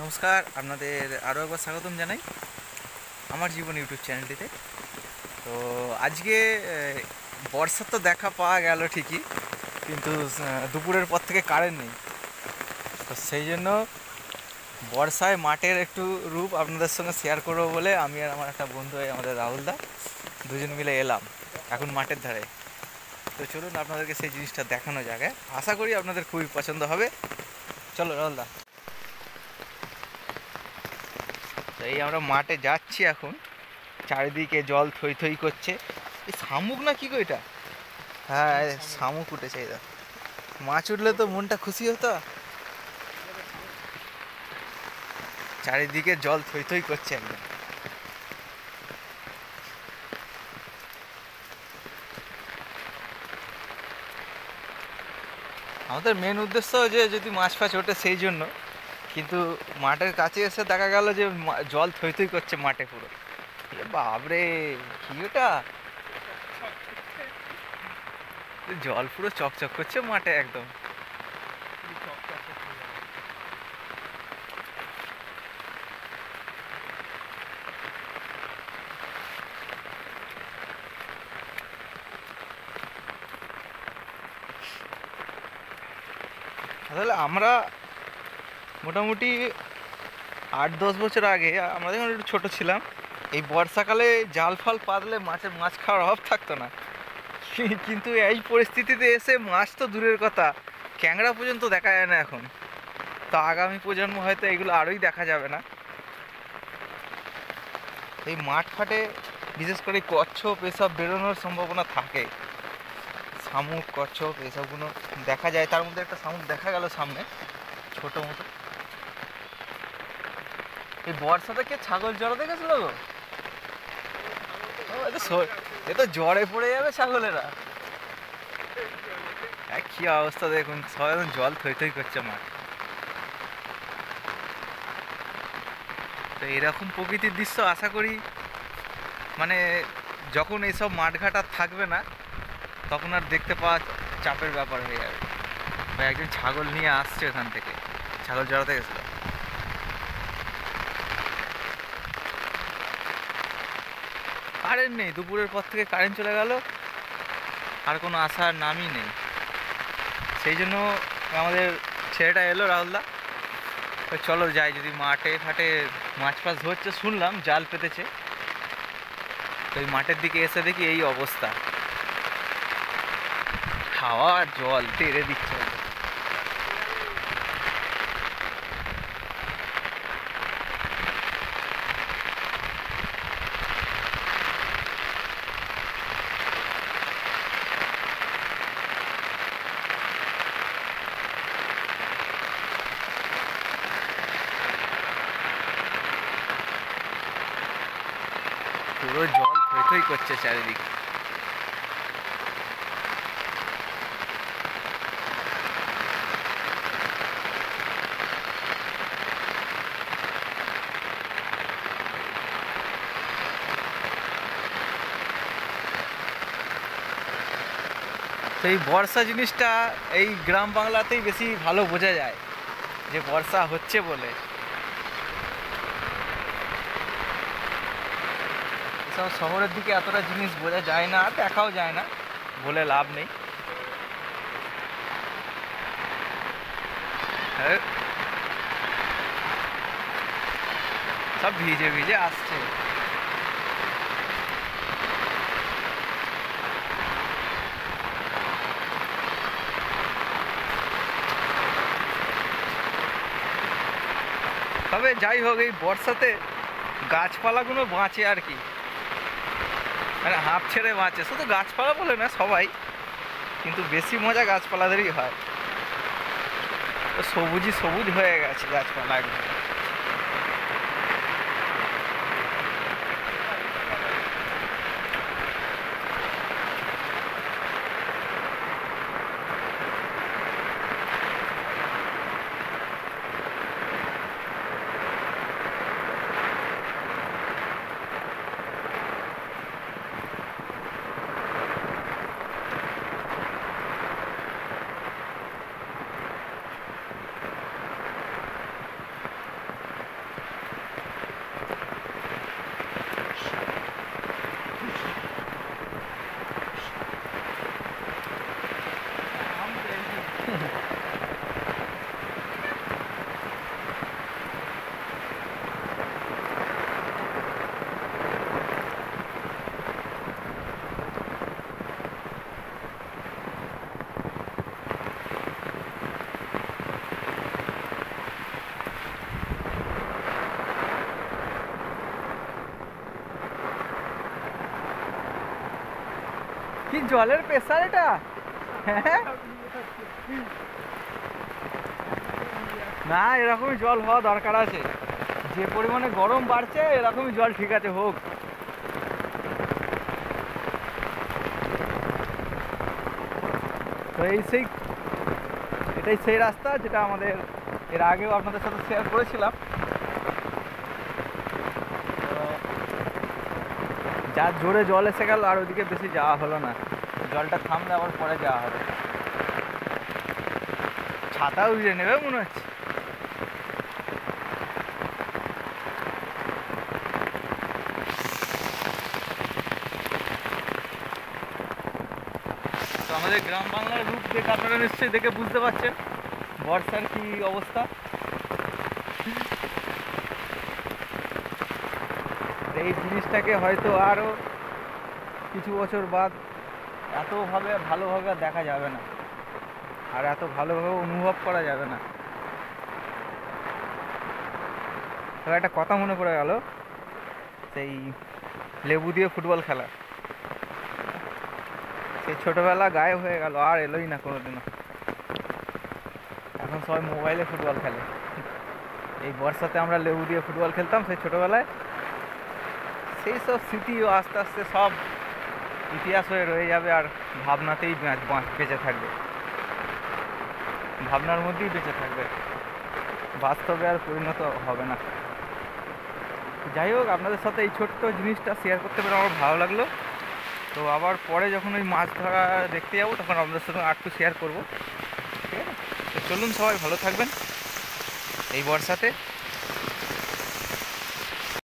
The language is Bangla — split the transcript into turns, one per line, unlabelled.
নমস্কার, আপনাদের আরও একবার স্বাগতম জানাই আমার জীবন ইউটিউব চ্যানেলটিতে। তো আজকে বর্ষার তো দেখা পাওয়া গেল ঠিকই, কিন্তু দুপুরের পর থেকে কারেন্ট নেই। তো সেই জন্য বর্ষায় মাঠের একটু রূপ আপনাদের সঙ্গে শেয়ার করবো বলে আমি আর আমার একটা বন্ধু, আমাদের রাহুলদা, দুজন মিলে এলাম এখন মাঠের ধারে। তো চলুন আপনাদেরকে সেই জিনিসটা দেখানো যাবে, আশা করি আপনাদের খুবই পছন্দ হবে। চলো রাহুলদা। তো এই আমরা মাঠে যাচ্ছি এখন, চারিদিকে জল থই থই করছে। এই শামুক না কি গো এটা? হ্যাঁ, শামুক উঠেছে। এটা মাছ উঠলে তো মনটা খুশি হতো। চারিদিকে জল থই থই করছে একদম। আমাদের মেন উদ্দেশ্য যে যদি মাছ ফাছ ওঠে সেই জন্য, কিন্তু মাঠের কাছে এসে দেখা গেল যে জল থই থই করছে মাঠে পুরো। বাপরে, কি ওটা? জল পুরো চকচক করছে মাঠে একদম। আসলে আমরা মোটামুটি 8-10 বছর আগে, আমরা যখন একটু ছোটো ছিলাম, এই বর্ষাকালে জাল ফাল পাতলে মাছ খাওয়ার অভাব থাকতো না। কিন্তু এই পরিস্থিতিতে এসে মাছ তো দূরের কথা, ক্যাংড়া পর্যন্ত দেখা যায় না এখন। তো আগামী প্রজন্ম হয়তো এগুলো আরোই দেখা যাবে না। এই মাঠ ফাটে বিশেষ করে কচ্ছপ এসব বেরোনোর সম্ভাবনা থাকে। শামুক, কচ্ছপ এসবগুলো দেখা যায়। তার মধ্যে একটা শামুক দেখা গেল সামনে, ছোটো মতো। এই বর্ষাতে কে ছাগল জড়াতে গেছিল গো? এ তো জ্বরে পড়ে যাবে ছাগলেরা। কি অবস্থা দেখুন, সবাই জল থই থই করছে মাঠ। তো এরকম প্রকৃতির দৃশ্য আশা করি মানে যখন এইসব মাঠঘাট আর থাকবে না, তখন আর দেখতে পাওয়া চাপের ব্যাপার হয়ে যাবে। একজন ছাগল নিয়ে আসছে ওখান থেকে, ছাগল জড়াতে গেছিল। কারেন্ট নেই, দুপুরের পর থেকে কারেন্ট চলে গেল, আর কোনো আসার নামই নেই। সেই জন্য আমাদের ছেলেটা এলো, রাহুলদা, চলো যাই, যদি মাঠে ফাটে মাছ ফাছ ধরছে শুনলাম, জাল পেতেছে। তো এই মাঠের দিকে এসে দেখি এই অবস্থা, খাওয়া আর জল তেড়ে দিচ্ছে। পুরো জল থই থই করছে চারিদিকে। তো এই বর্ষা জিনিসটা এই গ্রাম বাংলাতেই বেশি ভালো বোঝা যায়, যে বর্ষা হচ্ছে বলে। এসব শহরের দিকে এতটা জিনিস বোঝা যায় না, আর দেখাও যায় না, বলে লাভ নেই। সব ভিজে ভিজে আসছে। তবে যাই হোক, এই বর্ষাতে গাছপালাগুলো বাঁচে আর কি, মানে হাঁপ ছেড়ে বাঁচে। শুধু গাছপালা বলে না, সবাই, কিন্তু বেশি মজা গাছপালাদেরই হয়। তো সবুজই সবুজ হয়ে গেছে গাছপালা একদম। কি জলের প্রেসার এটা? হ্যাঁ, না এরকমই জল হওয়া দরকার আছে। যে পরিমাণে গরম বাড়ছে এরকমই জল ঠিক আছে হোক। তো এটাই সেই রাস্তা যেটা আমাদের এর আগেও আপনাদের সাথে শেয়ার করেছিলাম। যার জোরে জল এসে গেল আর ওইদিকে বেশি যাওয়া হলো না, জলটা থামলে আবার পরে যাওয়া হবে। ছাতা উড়িয়ে নেবে মনে হচ্ছে। তো আমাদের গ্রাম বাংলার রূপ দেখে আপনারা নিশ্চয়ই দেখে বুঝতে পারছেন বর্ষার কি অবস্থা। এই জিনিসটাকে হয়তো আরও কিছু বছর বাদ ভালোভাবে দেখা যাবে না, আর এত ভালোভাবে অনুভব করা যাবে না। তবে একটা কথা মনে পড়ে গেল, সেই লেবু দিয়ে ফুটবল খেলা, সেই ছোটোবেলা গায়েব হয়ে গেল, আর এলোই না কোনোদিনও। এখন সবাই মোবাইলে ফুটবল খেলে। এই বর্ষাতে আমরা লেবু দিয়ে ফুটবল খেলতাম সেই ছোটোবেলায়, সেই সব স্মৃতিও আস্তে আস্তে সব ইতিহাস হয়ে রয়ে যাবে, আর ভাবনাতেই বেঁচে থাকবে, ভাবনার মধ্যেই বেঁচে থাকবে, বাস্তবে আর পরিণত হবে না। যাই হোক, আপনাদের সাথে এই ছোট্ট জিনিসটা শেয়ার করতে পেরে আমার ভালো লাগলো। তো আবার পরে যখন ওই মাছ ধরা দেখতে যাবো তখন আপনাদের সাথে আরেকটু শেয়ার করবো, ঠিক আছে? তো চলুন, সবাই ভালো থাকবেন এই বর্ষাতে।